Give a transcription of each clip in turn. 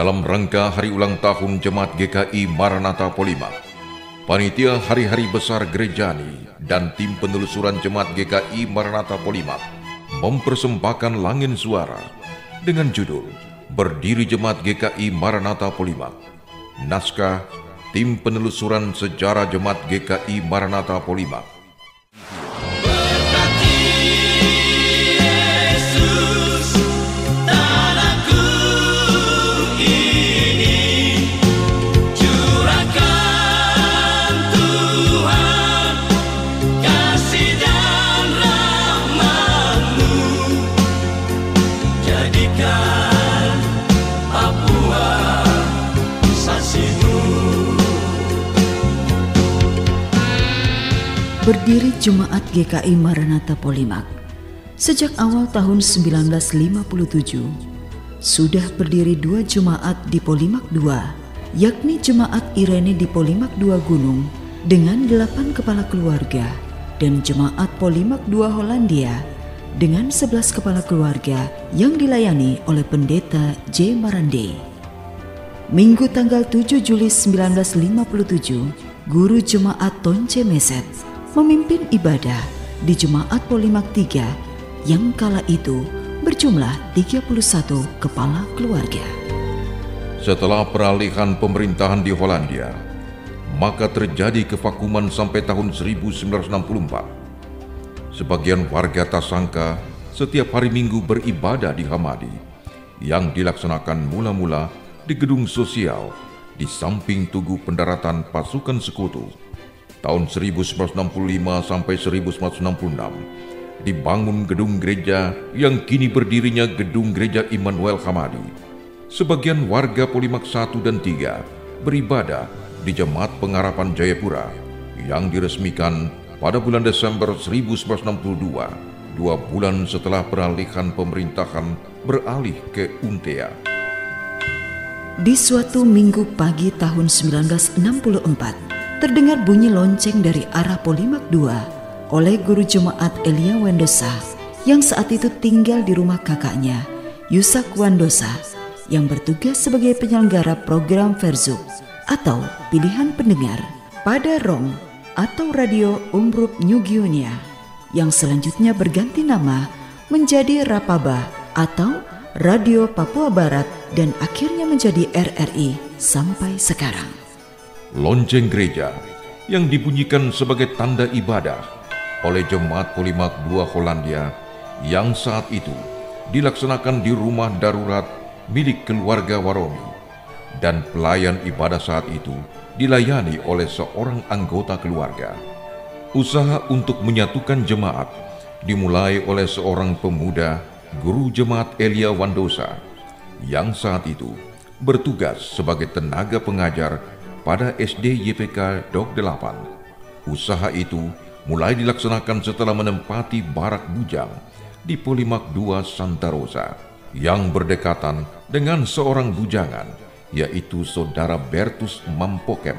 dalam rangka hari ulang tahun Jemaat GKI Maranatha Polimak, Panitia Hari-Hari Besar Gerejani dan tim penelusuran Jemaat GKI Maranatha Polimak mempersembahkan Langin Suara dengan judul Berdiri Jemaat GKI Maranatha Polimak. Naskah tim penelusuran sejarah Jemaat GKI Maranatha Polimak. Berdiri Jemaat GKI Maranatha Polimak. Sejak awal tahun 1957, sudah berdiri 2 jemaat di Polimak II, yakni Jemaat Irene di Polimak II Gunung dengan 8 kepala keluarga dan Jemaat Polimak II Hollandia dengan 11 kepala keluarga yang dilayani oleh Pendeta J. Marande. Minggu tanggal 7 Juli 1957, Guru Jemaat Tonce Meset memimpin ibadah di Jemaat Polimak III yang kala itu berjumlah 31 kepala keluarga. Setelah peralihan pemerintahan di Hollandia, maka terjadi kevakuman sampai tahun 1964. Sebagian warga tak sangka setiap hari Minggu beribadah di Hamadi yang dilaksanakan mula-mula di gedung sosial di samping Tugu Pendaratan Pasukan Sekutu. Tahun 1965 sampai 1966 dibangun gedung gereja yang kini berdirinya Gedung Gereja Immanuel Hamadi. Sebagian warga Polimak 1 dan 3 beribadah di Jemaat Pengharapan Jayapura yang diresmikan pada bulan Desember 1962, 2 bulan setelah peralihan pemerintahan beralih ke Untea. Di suatu minggu pagi tahun 1964, terdengar bunyi lonceng dari arah Polimak II oleh Guru Jemaat Elia Wendosa yang saat itu tinggal di rumah kakaknya, Yusak Wandosa, yang bertugas sebagai penyelenggara program Verzuk atau pilihan pendengar pada ROM atau Radio Umbruk New Guinea, yang selanjutnya berganti nama menjadi Rapaba atau Radio Papua Barat dan akhirnya menjadi RRI sampai sekarang. Lonceng gereja yang dibunyikan sebagai tanda ibadah oleh Jemaat Polimak II Hollandia yang saat itu dilaksanakan di rumah darurat milik keluarga Waromi, dan pelayan ibadah saat itu dilayani oleh seorang anggota keluarga. Usaha untuk menyatukan jemaat dimulai oleh seorang pemuda, Guru Jemaat Elia Wandosa, yang saat itu bertugas sebagai tenaga pengajar pada SD YPK Dok 8. Usaha itu mulai dilaksanakan setelah menempati barak bujang di Polimak II Santa Rosa yang berdekatan dengan seorang bujangan, yaitu Saudara Bertus Mampokem,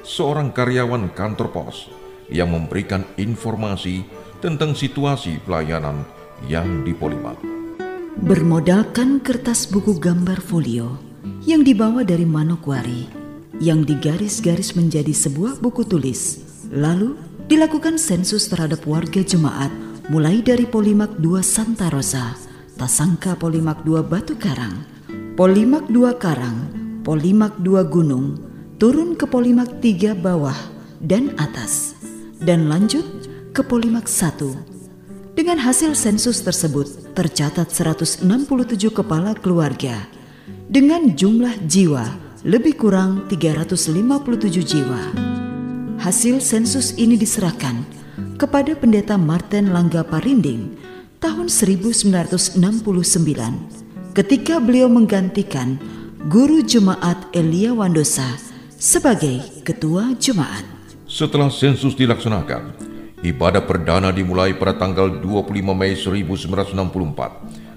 seorang karyawan kantor pos yang memberikan informasi tentang situasi pelayanan yang di Polimak. Bermodalkan kertas buku gambar folio yang dibawa dari Manokwari, yang digaris-garis menjadi sebuah buku tulis. Lalu dilakukan sensus terhadap warga jemaat mulai dari Polimak II Santa Rosa, Tasangka Polimak II Batu Karang, Polimak II Karang, Polimak II Gunung, turun ke Polimak III Bawah dan Atas, dan lanjut ke Polimak I. Dengan hasil sensus tersebut tercatat 167 kepala keluarga dengan jumlah jiwa lebih kurang 357 jiwa. Hasil sensus ini diserahkan kepada Pendeta Martin Langga Parinding tahun 1969 ketika beliau menggantikan Guru Jemaat Elia Wandosa sebagai Ketua Jemaat. Setelah sensus dilaksanakan, ibadah perdana dimulai pada tanggal 25 Mei 1964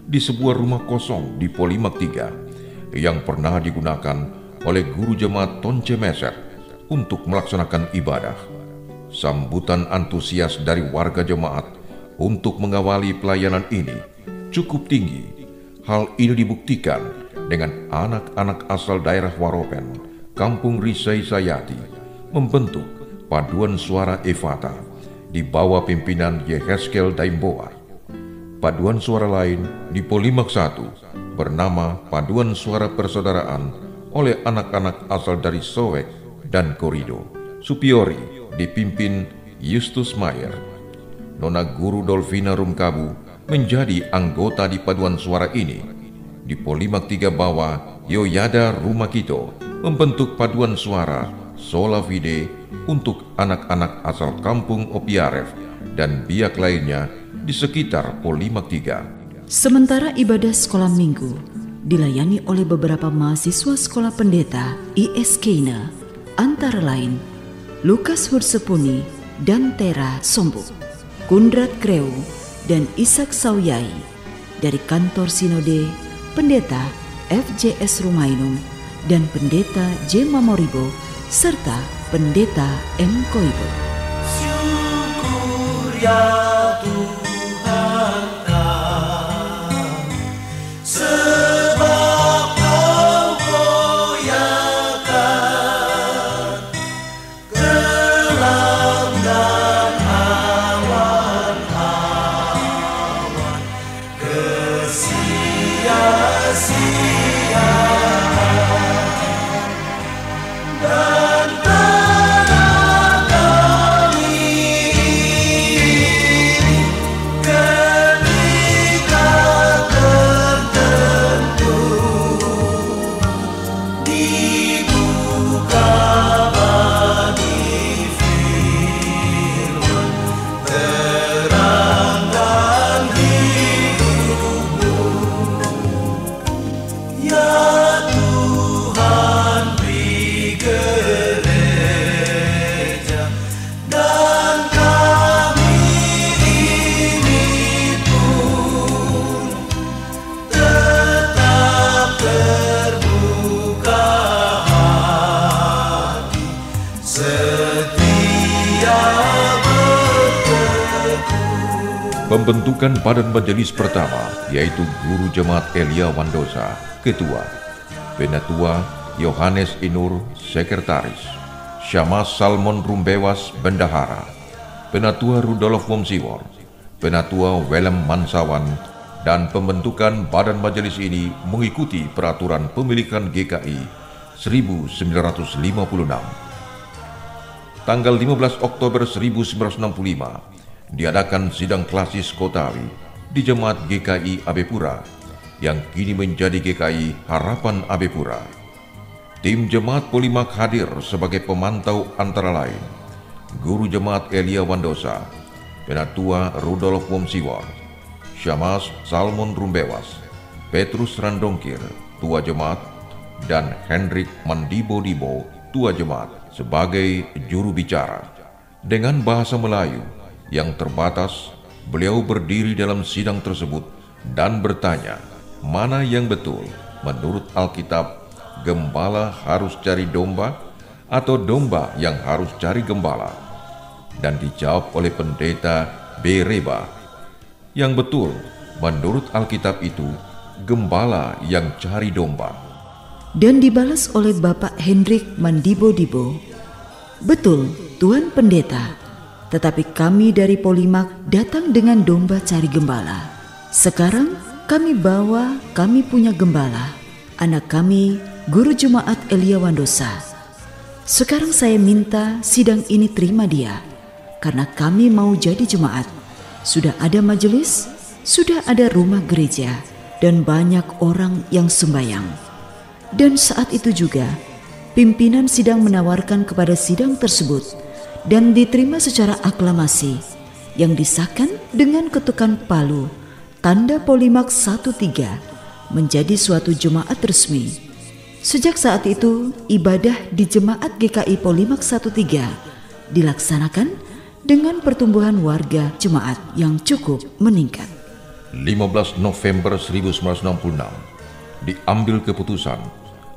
di sebuah rumah kosong di Polimak III yang pernah digunakan oleh Guru Jemaat Tonce Meset untuk melaksanakan ibadah. Sambutan antusias dari warga jemaat untuk mengawali pelayanan ini cukup tinggi. Hal ini dibuktikan dengan anak-anak asal daerah Waropen, Kampung Risai Sayati, membentuk paduan suara Efata di bawah pimpinan Yehezkel Daimboa. Paduan suara lain di Polimak 1 bernama Paduan Suara Persaudaraan oleh anak-anak asal dari Sowek dan Korido. Supiori dipimpin Justus Mayer. Nona Guru Dolvina Rumkabu menjadi anggota di paduan suara ini. Di Polimak 3 bawah, Yoyada Rumakito membentuk paduan suara Sola Fide untuk anak-anak asal kampung Opiaref dan biak lainnya di sekitar Polimak 3. Sementara ibadah sekolah minggu dilayani oleh beberapa mahasiswa sekolah pendeta ISKNA, antara lain Lukas Hursepuni dan Tera Sombuk, Kundrat Kreu dan Ishak Sauyai. Dari kantor Sinode, Pendeta FJS Rumainum dan Pendeta J. Mamoribo serta Pendeta M. Koibo. Syukur ya Tuhan kami, sebab Kau goyahkan kelam dan awan-awan kesia-siaan dan tanah kami ketika tertentu dibuka bagi firman terang dan hidupmu. Ya Tuhan, beri gereja dan kami ini pun tetap terbuka hati, setia bertekun. Pembentukan badan majelis pertama yaitu Guru Jemaat Elia Wandosa, Ketua, Penatua Yohanes Inur, Sekretaris, Syamas Salmon Rumbewas, Bendahara, Penatua Rudolf Womsiwor, Penatua Welem Mansawan, dan pembentukan badan majelis ini mengikuti peraturan pemilikan GKI 1956. Tanggal 15 Oktober 1965 diadakan sidang klasis Kotawi di Jemaat GKI Abepura yang kini menjadi GKI Harapan Abepura. Tim Jemaat Polimak hadir sebagai pemantau antara lain Guru Jemaat Elia Wandosa, Penatua Rudolf Womsiwor, Syamas Salmon Rumbewas, Petrus Randongkir, Tua Jemaat, dan Hendrik Mandibo-Dibo, Tua Jemaat, sebagai juru bicara. Dengan bahasa Melayu yang terbatas, beliau berdiri dalam sidang tersebut dan bertanya, mana yang betul menurut Alkitab, gembala harus cari domba atau domba yang harus cari gembala? Dan dijawab oleh Pendeta Bereba, yang betul menurut Alkitab itu gembala yang cari domba. Dan dibalas oleh Bapak Hendrik Mandibo-Dibo, betul Tuan Pendeta, tetapi kami dari Polimak datang dengan domba cari gembala. Sekarang kami punya gembala, anak kami Guru Jemaat Elia Wandosa. Sekarang saya minta sidang ini terima dia, karena kami mau jadi jemaat. Sudah ada majelis, sudah ada rumah gereja, dan banyak orang yang sembahyang. Dan saat itu juga, pimpinan sidang menawarkan kepada sidang tersebut dan diterima secara aklamasi, yang disahkan dengan ketukan palu, tanda Polimak 1-3, menjadi suatu jemaat resmi. Sejak saat itu, ibadah di Jemaat GKI Polimak 1-3 dilaksanakan dengan pertumbuhan warga jemaat yang cukup meningkat. 15 November 1966 diambil keputusan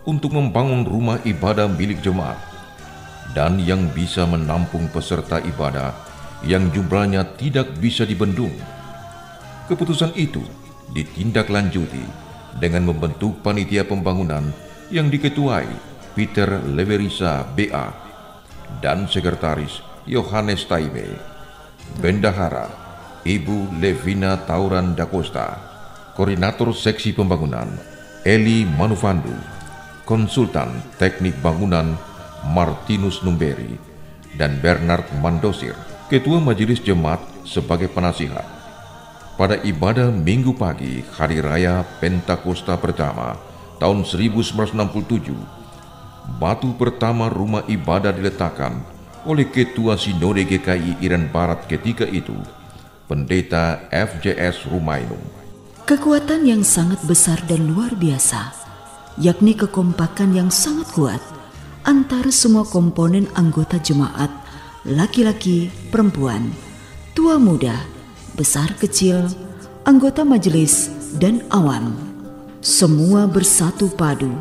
untuk membangun rumah ibadah milik jemaat dan yang bisa menampung peserta ibadah yang jumlahnya tidak bisa dibendung. Keputusan itu ditindaklanjuti dengan membentuk panitia pembangunan yang diketuai Peter Leverisa BA dan Sekretaris Yohanes Taime, Bendahara Ibu Levina Tauran da Costa, Koordinator Seksi Pembangunan Eli Manufandu, Konsultan Teknik Bangunan Martinus Numberi, dan Bernard Mandosir, Ketua Majelis Jemaat sebagai penasihat. Pada ibadah Minggu pagi Hari Raya Pentakosta pertama tahun 1967, batu pertama rumah ibadah diletakkan oleh Ketua Sinode GKI Irian Barat ketika itu, Pendeta FJS Rumainung. Kekuatan yang sangat besar dan luar biasa, yakni kekompakan yang sangat kuat antara semua komponen anggota jemaat, laki-laki, perempuan, tua muda, besar kecil, anggota majelis, dan awam. Semua bersatu padu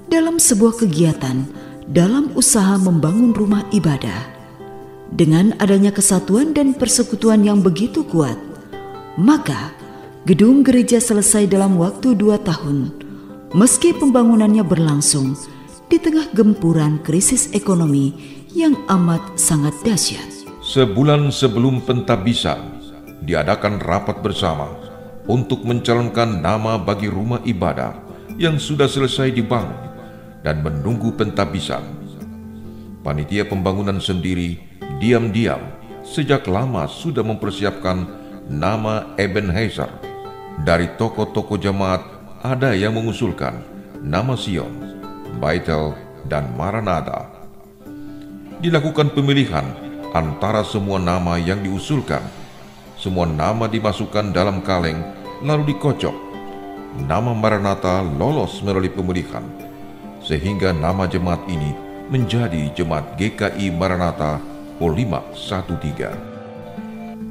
dalam sebuah kegiatan dalam usaha membangun rumah ibadah. Dengan adanya kesatuan dan persekutuan yang begitu kuat, maka gedung gereja selesai dalam waktu 2 tahun, meski pembangunannya berlangsung di tengah gempuran krisis ekonomi yang amat sangat dahsyat. Sebulan sebelum pentabisan, diadakan rapat bersama untuk mencalonkan nama bagi rumah ibadah yang sudah selesai dibangun dan menunggu pentabisan. Panitia pembangunan sendiri diam-diam sejak lama sudah mempersiapkan nama Ebenezer. Dari tokoh-tokoh jemaat ada yang mengusulkan nama Sion, Baitel, dan Maranatha. Dilakukan pemilihan antara semua nama yang diusulkan. Semua nama dimasukkan dalam kaleng lalu dikocok. Nama Maranatha lolos melalui pemilihan, sehingga nama jemaat ini menjadi Jemaat GKI Maranatha Polimak 13.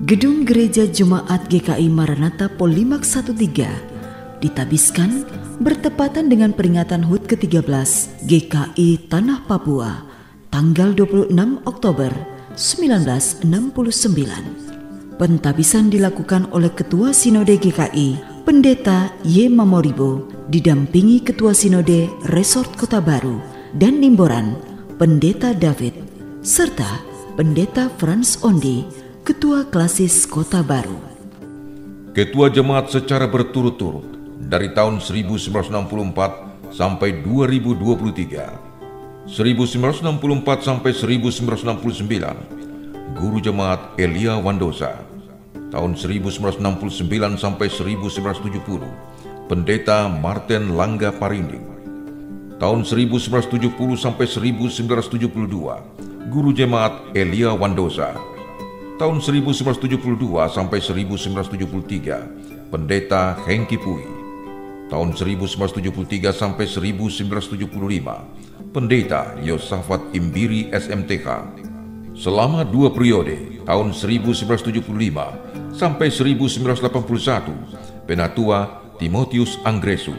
Gedung Gereja Jemaat GKI Maranatha Polimak 13 ditabiskan bertepatan dengan peringatan HUT ke-13 GKI Tanah Papua tanggal 26 Oktober 1969. Pentabisan dilakukan oleh Ketua Sinode GKI, Pendeta Y. Mamoribo, didampingi Ketua Sinode Resort Kota Baru dan Nimboran, Pendeta David, serta Pendeta Franz Ondi, Ketua Klasis Kota Baru. Ketua Jemaat secara berturut-turut dari tahun 1964 sampai 2023, 1964 sampai 1969, Guru Jemaat Elia Wandosa. Tahun 1969 sampai 1970, Pendeta Martin Langga Parinding. Tahun 1970 sampai 1972, Guru Jemaat Elia Wandosa. Tahun 1972 sampai 1973, Pendeta Hengki Pui. Tahun 1973 sampai 1975, Pendeta Yosafat Imbiri SMTK. Selama 2 periode, tahun 1975 sampai 1981, Penatua Timotius Angresu.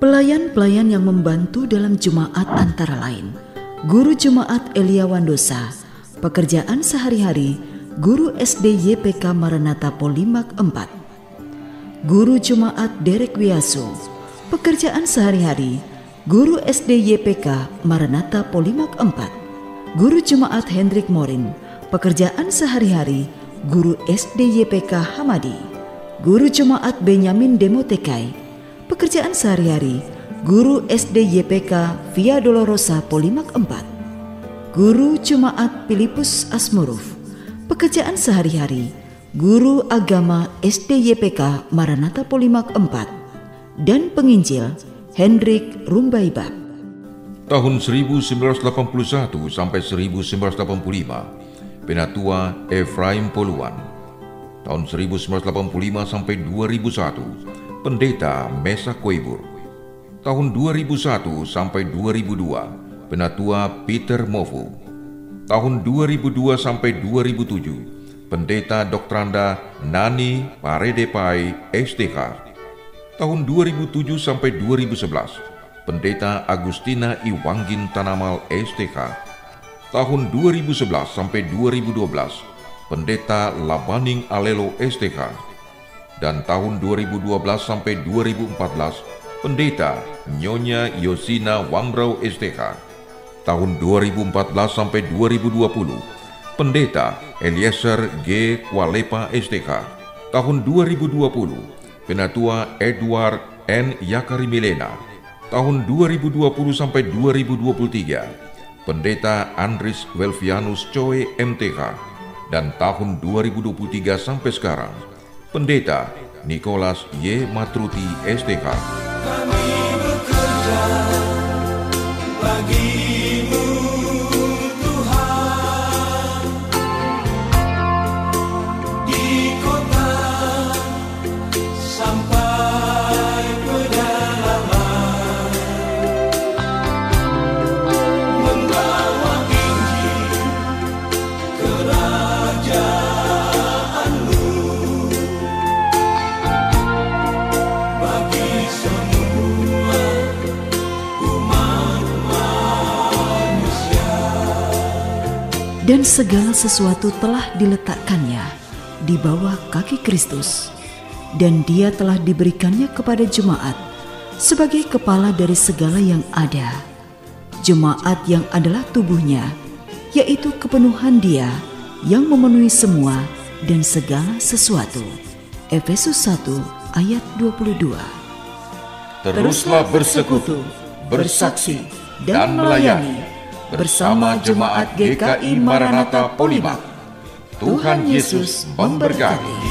Pelayan-pelayan yang membantu dalam jemaat antara lain Guru Jemaat Elia Wandosa, pekerjaan sehari-hari Guru SD YPK Maranatha Polimak 4. Guru Jemaat Derek Wiaso, pekerjaan sehari-hari Guru SD YPK Maranatha Polimak 4. Guru Jemaat Hendrik Morin, pekerjaan sehari-hari Guru SD YPK Hamadi. Guru Jemaat Benyamin Demotekai, pekerjaan sehari-hari Guru SD YPK Via Dolorosa Polimak 4. Guru Jemaat Filipus Asmuruf, pekerjaan sehari-hari Guru Agama SD YPK Maranatha Polimak 4. Dan penginjil Hendrik Rumbaibab. Tahun 1981 sampai 1985, Penatua Efraim Poluan. Tahun 1985 sampai 2001, Pendeta Mesa Koibur. Tahun 2001 sampai 2002, Penatua Peter Mofu. Tahun 2002 sampai 2007, Pendeta Doktranda Nani Paredepai STK. Tahun 2007 sampai 2011, Pendeta Agustina Iwanggin Tanamal STK. Tahun 2011 sampai 2012, Pendeta Labaning Alelo STK. Dan tahun 2012 sampai 2014, Pendeta Nyonya Yosina Wambrau STH. Tahun 2014 sampai 2020, Pendeta Eliezer G. Kualepa STH. Tahun 2020, Penatua Edward N. Yakari Milena. Tahun 2020 sampai 2023, Pendeta Andris Welvianus Coe MTH. Dan tahun 2023 sampai sekarang, Pendeta Nicholas Y. Matruti STH. Kami bekerja bagi-Mu Tuhan, di kota sampai pedalaman, membawa Injil kerajaan-Mu bagi semua umat manusia. Dan segala sesuatu telah diletakkannya di bawah kaki Kristus, dan dia telah diberikannya kepada jemaat sebagai kepala dari segala yang ada. Jemaat yang adalah tubuhnya, yaitu kepenuhan dia yang memenuhi semua dan segala sesuatu. Efesus 1 ayat 22. Teruslah bersekutu, bersaksi, dan melayani bersama jemaat GKI Maranatha Polimak. Tuhan Yesus memberkati.